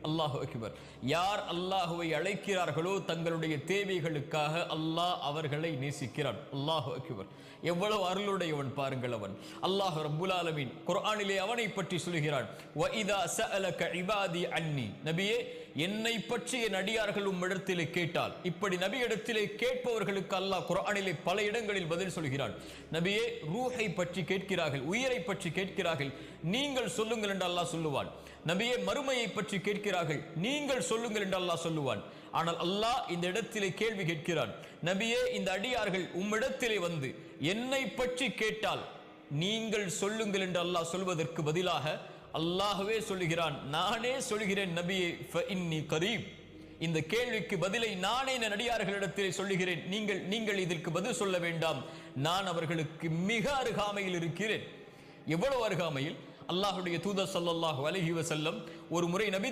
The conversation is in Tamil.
அல்லாஹு அக்பர். யார் அல்லாஹுவை அழைக்கிறார்களோ தங்களுடைய தேவைகளுக்காக அல்லாஹ் அவர்களை நேசிக்கிறான். அல்லாஹு அக்பர். எவ்வளவு அருளுடையவன் பாருங்கள் அவன். அல்லாஹ் ரப்புல் ஆலமீன் குர்ஆனிலே அவனை பற்றி சொல்கிறான், வஇதா ஸஅலக இபாதி அன்னி. நபியே, என்னை பற்றி என் அடியார்கள் உம்மிடத்திலே கேட்டால், இப்படி நபியிடத்திலே கேட்பவர்களுக்கு அல்லாஹ் குர்ஆனிலே பல இடங்களில் பதில் சொல்கிறான். நபியே, ரூஹை பற்றி கேட்கிறார்கள், உயிரை பற்றி கேட்கிறார்கள், நீங்கள் சொல்லுங்கள் என்று அல்லாஹ் சொல்லுவான். நபியே, மறுமையை பற்றி கேட்கிறார்கள், நீங்கள் சொல்லுங்கள் என்று அல்லாஹ் சொல்லுவான். ஆனால் அல்லாஹ் இந்த இடத்திலே கேள்வி கேட்கிறான், நபியே, இந்த அடியார்கள் உம்மிடத்திலே வந்து என்னை பற்றி கேட்டால் நீங்கள் சொல்லுங்கள் என்று அல்லாஹ் சொல்வதற்கு பதிலாக அல்லாஹ்வே சொல்லுகிறான், நானே சொல்கிறேன் நபியே, ஃபஇன்னி கரீப். இந்த கேள்விக்கு பதிலை நானே என் அடியார்களிடத்திலே சொல்லுகிறேன், நீங்கள் இதற்கு பதில் சொல்ல வேண்டாம், நான் அவர்களுக்கு மிக அருகாமையில் இருக்கிறேன். எவ்வளவு அருகாமையில்! அல்லாஹ்வுடைய தூதர் ஸல்லல்லாஹு அலைஹி வஸல்லம் ஒரு முறை நபி